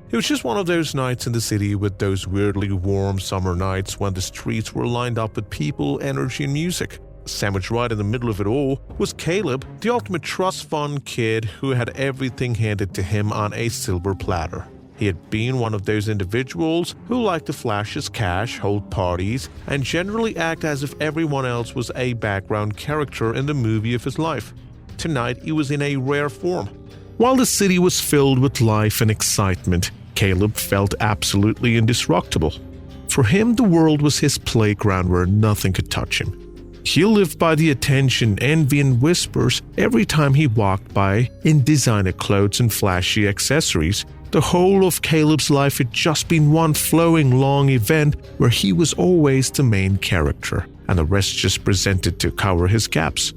It was just one of those nights in the city with those weirdly warm summer nights when the streets were lined up with people, energy, and music. Sandwiched right in the middle of it all was Caleb, the ultimate trust fund kid who had everything handed to him on a silver platter. He had been one of those individuals who liked to flash his cash, hold parties, and generally act as if everyone else was a background character in the movie of his life. Tonight, he was in a rare form. While the city was filled with life and excitement, Caleb felt absolutely indestructible. For him, the world was his playground where nothing could touch him. He lived by the attention, envy, and whispers every time he walked by in designer clothes and flashy accessories. The whole of Caleb's life had just been one flowing long event where he was always the main character, and the rest just presented to cover his gaps.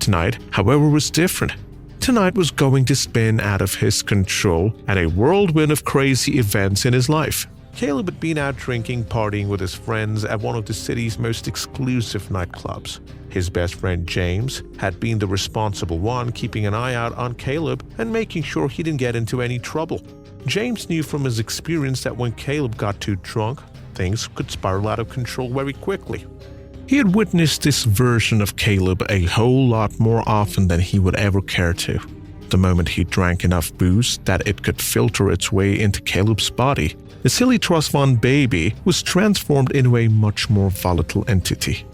Tonight, however, was different. Tonight was going to spin out of his control and a whirlwind of crazy events in his life. Caleb had been out drinking, partying with his friends at one of the city's most exclusive nightclubs. His best friend James had been the responsible one, keeping an eye out on Caleb and making sure he didn't get into any trouble. James knew from his experience that when Caleb got too drunk, things could spiral out of control very quickly. He had witnessed this version of Caleb a whole lot more often than he would ever care to. The moment he drank enough booze that it could filter its way into Caleb's body, the silly trust fund baby was transformed into a much more volatile entity.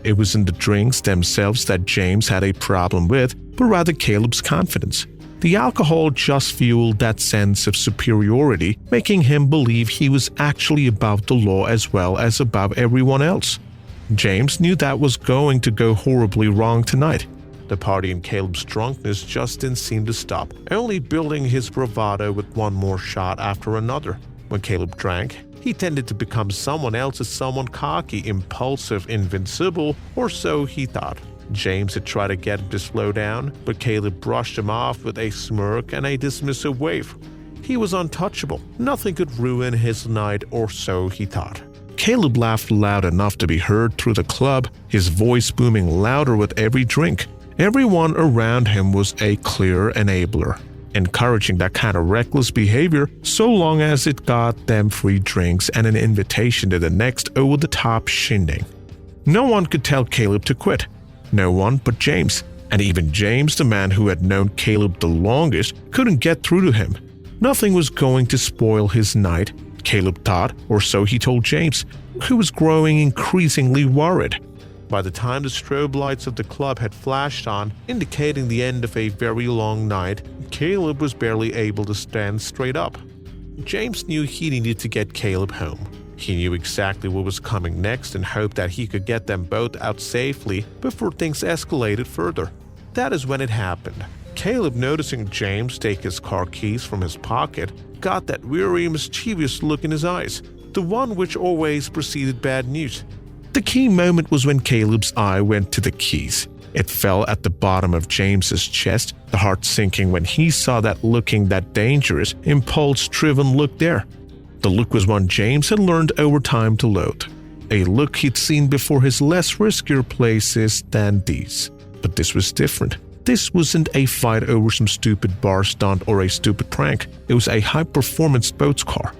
It was in the drinks themselves that James had a problem with, but rather Caleb's confidence. The alcohol just fueled that sense of superiority, making him believe he was actually above the law as well as above everyone else. James knew that was going to go horribly wrong tonight. The party in Caleb's drunkenness just didn't seem to stop, only building his bravado with one more shot after another. When Caleb drank, he tended to become someone else's someone cocky, impulsive, invincible, or so he thought. James had tried to get him to slow down, but Caleb brushed him off with a smirk and a dismissive wave. He was untouchable. Nothing could ruin his night, or so he thought. Caleb laughed loud enough to be heard through the club, his voice booming louder with every drink. Everyone around him was a clear enabler, encouraging that kind of reckless behavior so long as it got them free drinks and an invitation to the next over-the-top shindig. No one could tell Caleb to quit. No one but James. And even James, the man who had known Caleb the longest, couldn't get through to him. Nothing was going to spoil his night, Caleb thought, or so he told James, who was growing increasingly worried. By the time the strobe lights of the club had flashed on, indicating the end of a very long night, Caleb was barely able to stand straight up. James knew he needed to get Caleb home. He knew exactly what was coming next and hoped that he could get them both out safely before things escalated further. That is when it happened. Caleb, noticing James take his car keys from his pocket, got that weary, mischievous look in his eyes, the one which always preceded bad news. The key moment was when Caleb's eye went to the keys. It fell at the bottom of James's chest, the heart sinking when he saw that looking that dangerous, impulse-driven look there. The look was one James had learned over time to loathe, a look he'd seen before his less riskier places than these. But this was different. This wasn't a fight over some stupid bar stunt or a stupid prank. It was a high-performance sports car.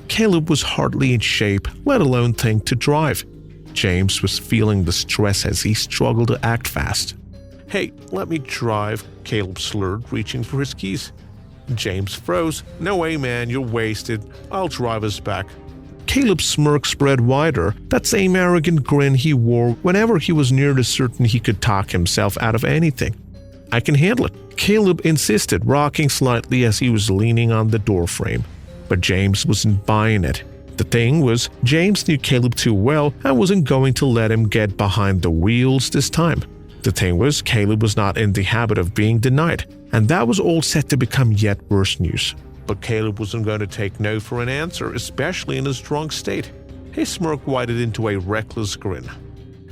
Caleb was hardly in shape, let alone think to drive. James was feeling the stress as he struggled to act fast. "Hey, let me drive," Caleb slurred, reaching for his keys. James froze. "No way, man, you're wasted. I'll drive us back." Caleb's smirk spread wider, that same arrogant grin he wore whenever he was nearly certain he could talk himself out of anything. "I can handle it," Caleb insisted, rocking slightly as he was leaning on the doorframe. But James wasn't buying it. The thing was, James knew Caleb too well and wasn't going to let him get behind the wheels this time. The thing was, Caleb was not in the habit of being denied, and that was all set to become yet worse news. But Caleb wasn't going to take no for an answer, especially in his drunk state. His smirk widened into a reckless grin.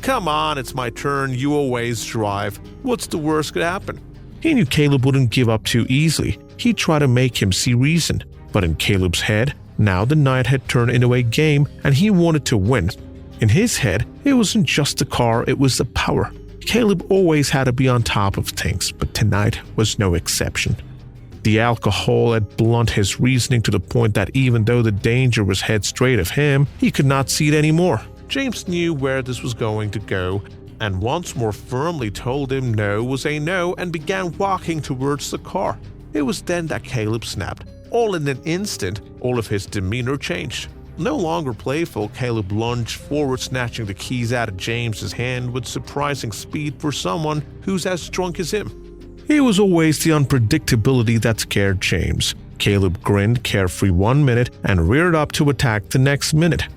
"Come on, it's my turn, you always drive. What's the worst could happen?" He knew Caleb wouldn't give up too easily. He'd try to make him see reason. But in Caleb's head, now the night had turned into a game and he wanted to win. In his head, it wasn't just the car, it was the power. Caleb always had to be on top of things, but tonight was no exception. The alcohol had blunted his reasoning to the point that even though the danger was head straight of him, he could not see it anymore. James knew where this was going to go, and once more firmly told him no was a no and began walking towards the car. It was then that Caleb snapped. All in an instant, all of his demeanor changed. No longer playful, Caleb lunged forward, snatching the keys out of James's hand with surprising speed for someone who's as drunk as him. It was always the unpredictability that scared James. Caleb grinned carefree 1 minute and reared up to attack the next minute.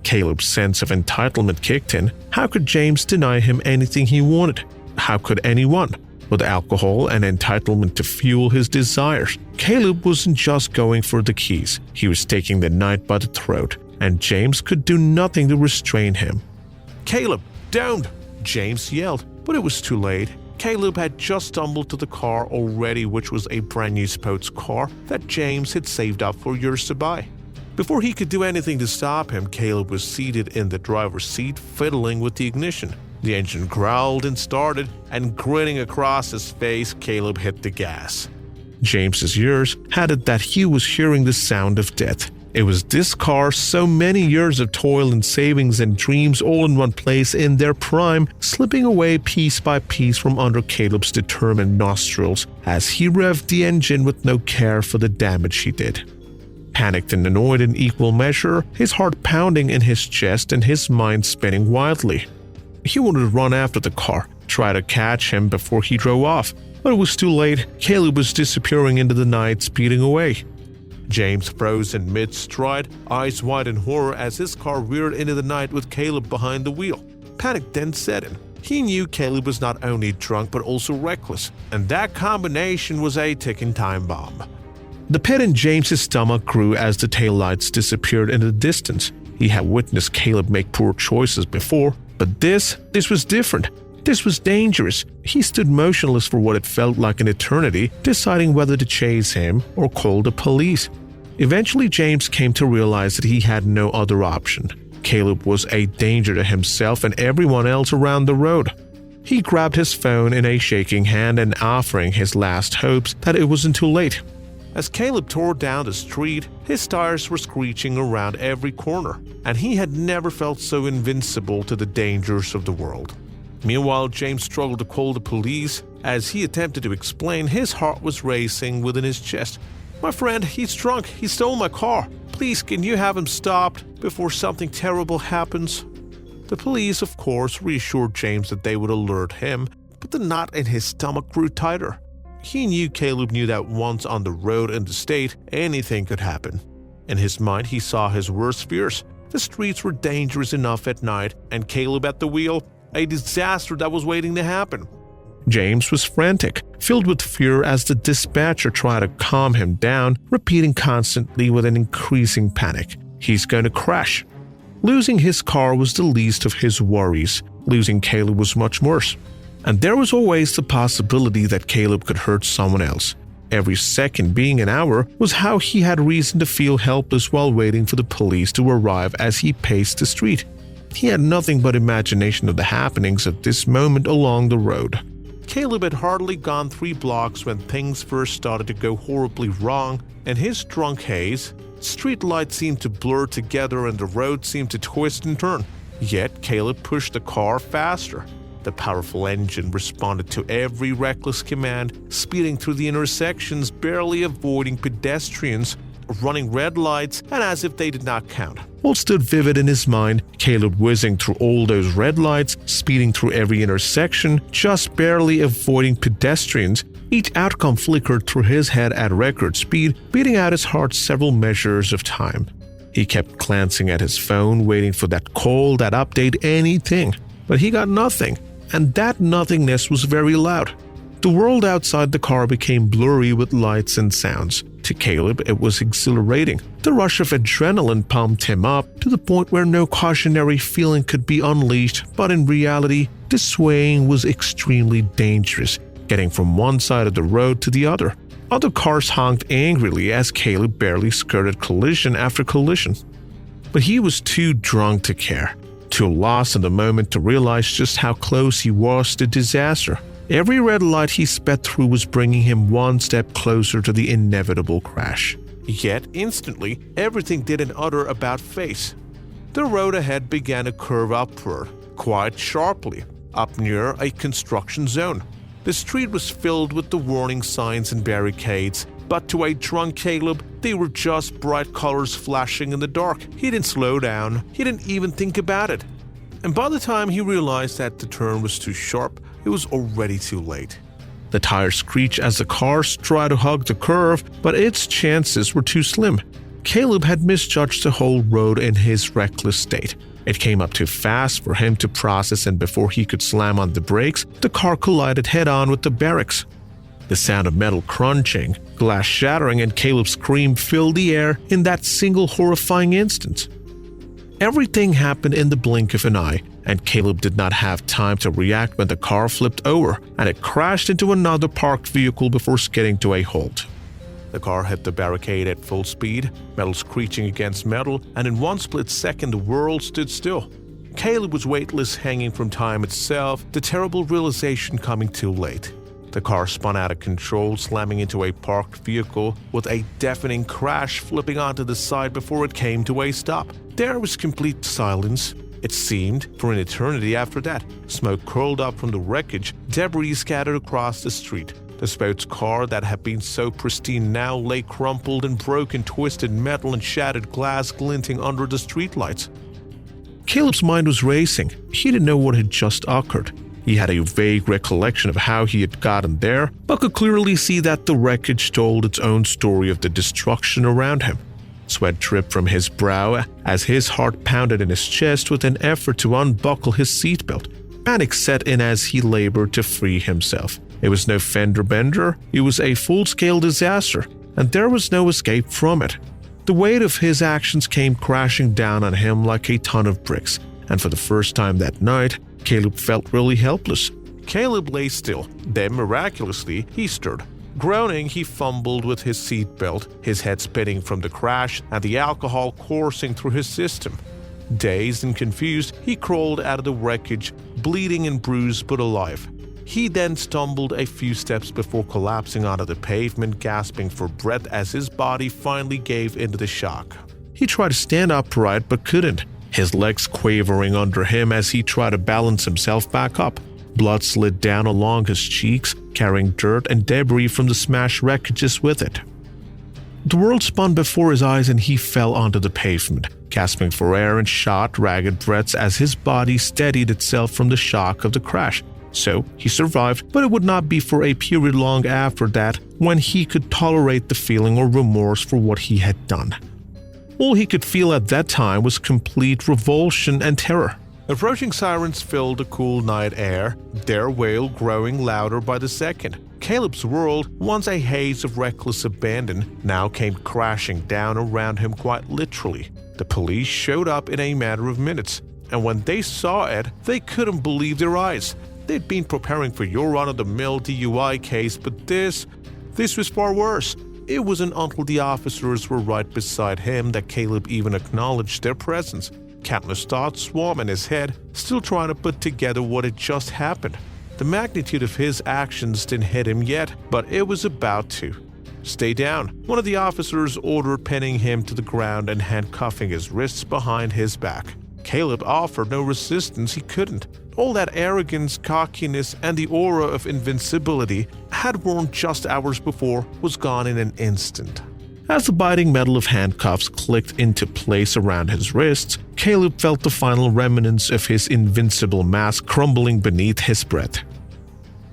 Caleb's sense of entitlement kicked in. How could James deny him anything he wanted? How could anyone? With alcohol and entitlement to fuel his desires, Caleb wasn't just going for the keys. He was taking the night by the throat, and James could do nothing to restrain him. "Caleb, don't!" James yelled, but it was too late. Caleb had just stumbled to the car already, which was a brand new sports car that James had saved up for years to buy. Before he could do anything to stop him, Caleb was seated in the driver's seat, fiddling with the ignition. The engine growled and started, and grinning across his face, Caleb hit the gas. James's ears had it that he was hearing the sound of death. It was this car, so many years of toil and savings and dreams all in one place in their prime, slipping away piece by piece from under Caleb's determined nostrils as he revved the engine with no care for the damage he did. Panicked and annoyed in equal measure, his heart pounding in his chest and his mind spinning wildly. He wanted to run after the car, try to catch him before he drove off, but it was too late. Caleb was disappearing into the night, speeding away. James froze in mid-stride, eyes wide in horror as his car reared into the night with Caleb behind the wheel. Panic then set in. He knew Caleb was not only drunk but also reckless, and that combination was a ticking time bomb. The pit in James's stomach grew as the taillights disappeared into the distance. He had witnessed Caleb make poor choices before, but this was different. This was dangerous. He stood motionless for what it felt like an eternity, deciding whether to chase him or call the police. Eventually, James came to realize that he had no other option. Caleb was a danger to himself and everyone else around the road. He grabbed his phone in a shaking hand and offering his last hopes that it wasn't too late. As Caleb tore down the street, his tires were screeching around every corner, and he had never felt so invincible to the dangers of the world. Meanwhile, James struggled to call the police. As he attempted to explain, his heart was racing within his chest. "My friend, he's drunk. He stole my car. Please, can you have him stopped before something terrible happens?" The police, of course, reassured James that they would alert him, but the knot in his stomach grew tighter. He knew Caleb knew that once on the road in the state, anything could happen. In his mind, he saw his worst fears. The streets were dangerous enough at night, and Caleb at the wheel, a disaster that was waiting to happen. James was frantic, filled with fear as the dispatcher tried to calm him down, repeating constantly with an increasing panic, "He's going to crash." Losing his car was the least of his worries. Losing Caleb was much worse. And there was always the possibility that Caleb could hurt someone else. Every second being an hour was how he had reason to feel helpless while waiting for the police to arrive as he paced the street. He had nothing but imagination of the happenings at this moment along the road. Caleb had hardly gone 3 blocks when things first started to go horribly wrong. In his drunk haze, street lights seemed to blur together and the road seemed to twist and turn. Yet Caleb pushed the car faster. The powerful engine responded to every reckless command, speeding through the intersections, barely avoiding pedestrians, running red lights, and as if they did not count. All stood vivid in his mind, Caleb whizzing through all those red lights, speeding through every intersection, just barely avoiding pedestrians. Each outcome flickered through his head at record speed, beating out his heart several measures of time. He kept glancing at his phone, waiting for that call, that update, anything. But he got nothing. And that nothingness was very loud. The world outside the car became blurry with lights and sounds. To Caleb, it was exhilarating. The rush of adrenaline pumped him up to the point where no cautionary feeling could be unleashed, but in reality, the swaying was extremely dangerous, getting from one side of the road to the other. Other cars honked angrily as Caleb barely skirted collision after collision. But he was too drunk to care. Too lost in the moment to realize just how close he was to disaster. Every red light he sped through was bringing him one step closer to the inevitable crash. Yet instantly, everything did an utter about-face. The road ahead began to curve upward, quite sharply, up near a construction zone. The street was filled with the warning signs and barricades, but to a drunk Caleb, they were just bright colors flashing in the dark. He didn't slow down, he didn't even think about it. And by the time he realized that the turn was too sharp, it was already too late. The tires screeched as the car tried to hug the curve, but its chances were too slim. Caleb had misjudged the whole road in his reckless state. It came up too fast for him to process, and before he could slam on the brakes, the car collided head-on with the barracks. The sound of metal crunching, glass shattering, and Caleb's scream filled the air in that single horrifying instant. Everything happened in the blink of an eye, and Caleb did not have time to react when the car flipped over and it crashed into another parked vehicle before skidding to a halt. The car hit the barricade at full speed, metal screeching against metal, and in one split second the world stood still. Caleb was weightless, hanging from time itself, the terrible realization coming too late. The car spun out of control, slamming into a parked vehicle with a deafening crash, flipping onto the side before it came to a stop. There was complete silence. It seemed for an eternity after that. Smoke curled up from the wreckage, debris scattered across the street. The sports car that had been so pristine now lay crumpled and broken, twisted metal and shattered glass glinting under the streetlights. Caleb's mind was racing. He didn't know what had just occurred. He had a vague recollection of how he had gotten there, but could clearly see that the wreckage told its own story of the destruction around him. Sweat dripped from his brow as his heart pounded in his chest with an effort to unbuckle his seatbelt. Panic set in as he labored to free himself. It was no fender bender, it was a full-scale disaster, and there was no escape from it. The weight of his actions came crashing down on him like a ton of bricks, and for the first time that night, Caleb felt really helpless. Caleb lay still, then miraculously he stirred. Groaning, he fumbled with his seatbelt, his head spinning from the crash and the alcohol coursing through his system. Dazed and confused, he crawled out of the wreckage, bleeding and bruised but alive. He then stumbled a few steps before collapsing onto the pavement, gasping for breath as his body finally gave into the shock. He tried to stand upright but couldn't, his legs quavering under him as he tried to balance himself back up. Blood slid down along his cheeks, carrying dirt and debris from the smashed wreckages with it. The world spun before his eyes and he fell onto the pavement, gasping for air and shot ragged breaths as his body steadied itself from the shock of the crash. So he survived, but it would not be for a period long after that when he could tolerate the feeling or remorse for what he had done. All he could feel at that time was complete revulsion and terror. Approaching sirens filled the cool night air, their wail growing louder by the second. Caleb's world, once a haze of reckless abandon, now came crashing down around him quite literally. The police showed up in a matter of minutes, and when they saw it, they couldn't believe their eyes. They'd been preparing for your run-of-the-mill DUI case, but this was far worse. It wasn't until the officers were right beside him that Caleb even acknowledged their presence. Countless thoughts swam in his head, still trying to put together what had just happened. The magnitude of his actions didn't hit him yet, but it was about to. "Stay down," one of the officers ordered, pinning him to the ground and handcuffing his wrists behind his back. Caleb offered no resistance. He couldn't. All that arrogance, cockiness, and the aura of invincibility had worn just hours before was gone in an instant. As the biting metal of handcuffs clicked into place around his wrists, Caleb felt the final remnants of his invincible mask crumbling beneath his breath.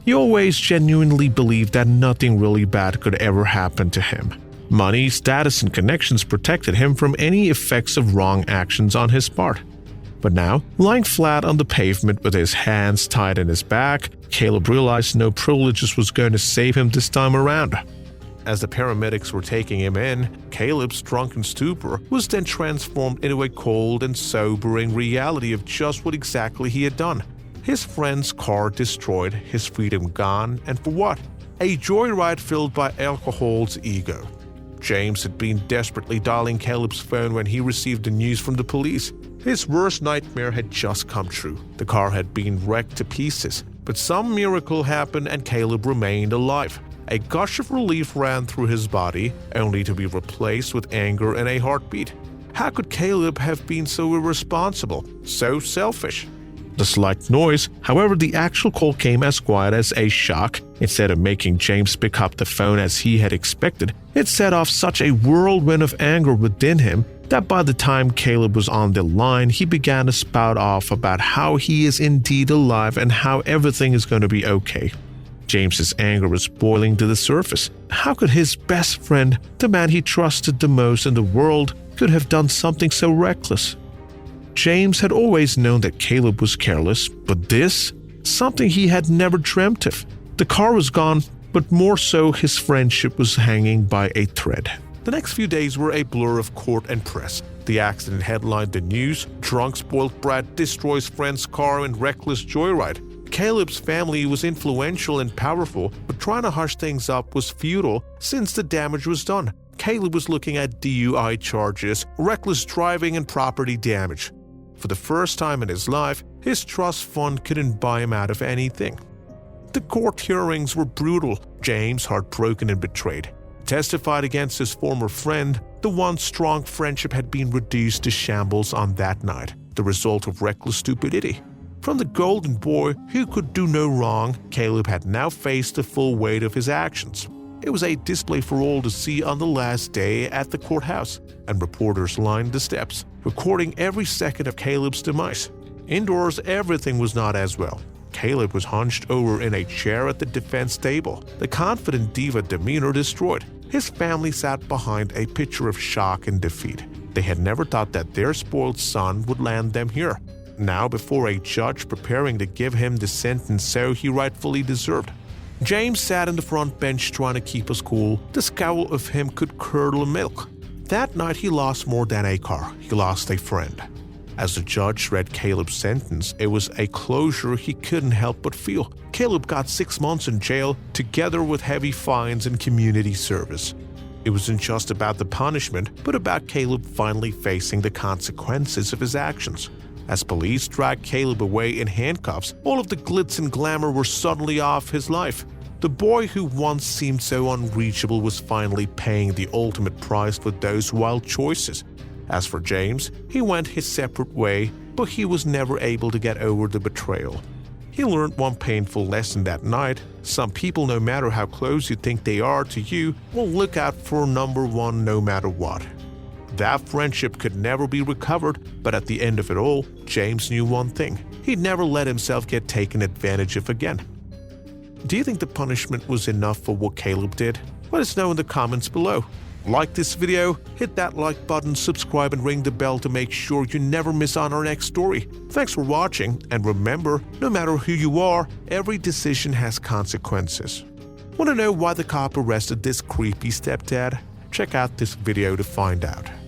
He always genuinely believed that nothing really bad could ever happen to him. Money, status, and connections protected him from any effects of wrong actions on his part. But now, lying flat on the pavement with his hands tied in his back, Caleb realized no privileges was going to save him this time around. As the paramedics were taking him in, Caleb's drunken stupor was then transformed into a cold and sobering reality of just what exactly he had done. His friend's car destroyed, his freedom gone, and for what? A joyride filled by alcohol's ego. James had been desperately dialing Caleb's phone when he received the news from the police. His worst nightmare had just come true. The car had been wrecked to pieces. But some miracle happened and Caleb remained alive. A gush of relief ran through his body, only to be replaced with anger and a heartbeat. How could Caleb have been so irresponsible, so selfish? The slight noise, however, the actual call came as quiet as a shock. Instead of making James pick up the phone as he had expected, it set off such a whirlwind of anger within him that by the time Caleb was on the line, he began to spout off about how he is indeed alive and how everything is going to be okay. James's anger was boiling to the surface. How could his best friend, the man he trusted the most in the world, could have done something so reckless? James had always known that Caleb was careless, but this? Something he had never dreamt of. The car was gone, but more so his friendship was hanging by a thread. The next few days were a blur of court and press. The accident headlined the news: drunk spoiled brat destroys friend's car in reckless joyride. Caleb's family was influential and powerful, but trying to hush things up was futile since the damage was done. Caleb was looking at DUI charges, reckless driving, and property damage. For the first time in his life, his trust fund couldn't buy him out of anything. The court hearings were brutal. James, heartbroken and betrayed, testified against his former friend. The once strong friendship had been reduced to shambles on that night, the result of reckless stupidity. From the golden boy who could do no wrong, Caleb had now faced the full weight of his actions. It was a display for all to see on the last day at the courthouse, and reporters lined the steps, recording every second of Caleb's demise. Indoors, everything was not as well. Caleb was hunched over in a chair at the defense table, the confident diva demeanor destroyed. His family sat behind a picture of shock and defeat. They had never thought that their spoiled son would land them here, now before a judge preparing to give him the sentence so he rightfully deserved. James sat in the front bench trying to keep us cool. The scowl of him could curdle milk. That night he lost more than a car. He lost a friend. As the judge read Caleb's sentence, it was a closure he couldn't help but feel. Caleb got 6 months in jail, together with heavy fines and community service. It wasn't just about the punishment, but about Caleb finally facing the consequences of his actions. As police dragged Caleb away in handcuffs, all of the glitz and glamour were suddenly off his life. The boy who once seemed so unreachable was finally paying the ultimate price for those wild choices. As for James, he went his separate way, but he was never able to get over the betrayal. He learned one painful lesson that night: some people, no matter how close you think they are to you, will look out for number one no matter what. That friendship could never be recovered, but at the end of it all, James knew one thing: he'd never let himself get taken advantage of again. Do you think the punishment was enough for what Caleb did? Let us know in the comments below. Like this video, hit that like button, subscribe, and ring the bell to make sure you never miss on our next story. Thanks for watching, and remember, no matter who you are, every decision has consequences. Want to know why the cop arrested this creepy stepdad? Check out this video to find out.